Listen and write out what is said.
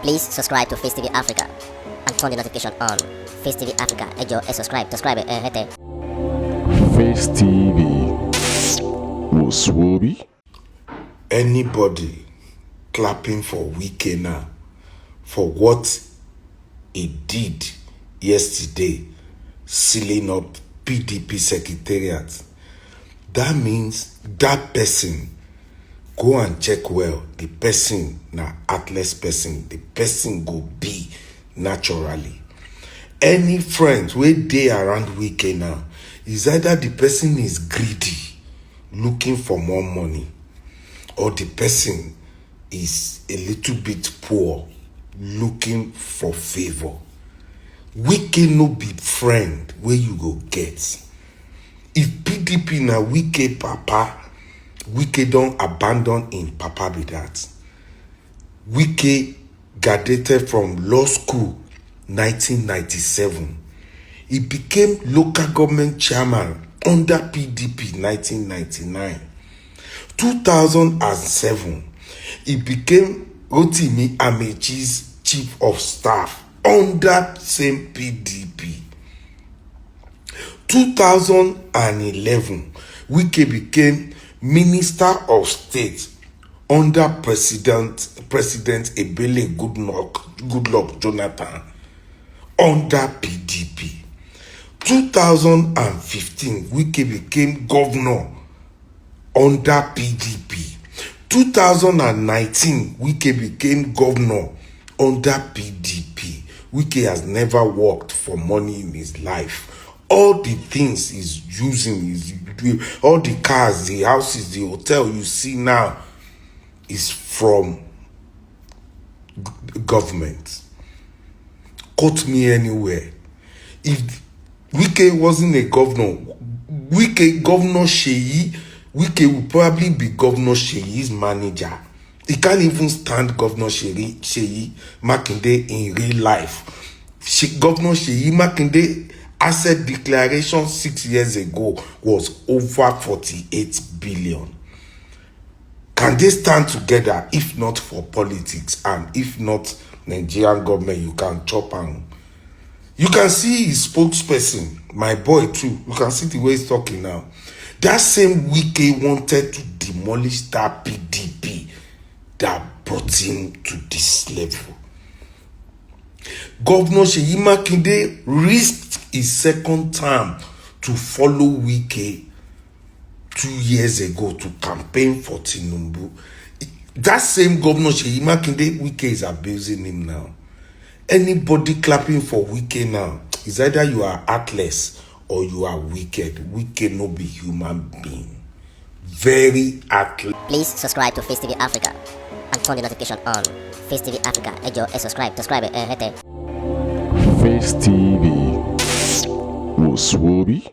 Please subscribe to Facetv Africa and turn the notification on. Facetv Africa, ẹ jọ̀ọ́, subscribe, hete. Face TV was Swoby. Anybody clapping for Wike now for what he did yesterday, sealing up PDP secretariat, that means that person, go and check well, the person na heartless person, the person go be naturally. Any friends wey dey around Wike now, is either the person is greedy, looking for more money, or the person is a little bit poor, looking for favor. Wike no be friend where you go get. If PDP na Wike papa, Wike don abandon in papa be that. Wike graduated from law school 1997. He became local government chairman under PDP 1999. 2007, he became Rotimi Amechi's chief of staff under same PDP. 2011, Wike became Minister of State under President Ebele Goodluck Jonathan under PDP. 2015, Wike became governor under PDP. 2019, Wike became governor under PDP. Wike has never worked for money in his life. All the things he's using, all the cars, the houses, the hotel you see now is from government. Quote me anywhere. If Wike wasn't a governor, Governor Sheyi, Wike will probably be Governor Sheyi's manager. He can't even stand Governor Sheyi Makinde in real life. Governor Sheyi Makinde asset declaration 6 years ago was over 48 billion. Can they stand together if not for politics and if not Nigerian government? You can chop and you can see his spokesperson, my boy too. You can see the way he's talking now. That same Wike wanted to demolish that PDP that brought him to this level. Governor Sheyi Makinde risked his second term to follow Wike 2 years ago to campaign for TINUBU. That same Governor Sheyi Makinde, Wike is abusing him now. Anybody clapping for Wike now is either you are heartless or you are wicked. Wike no be human being. Very heartless. Please subscribe to Facetv Africa and turn the notification on. Facetv Africa, ẹ jọ̀ọ́, subscribe, hete. Face TV was Swoby.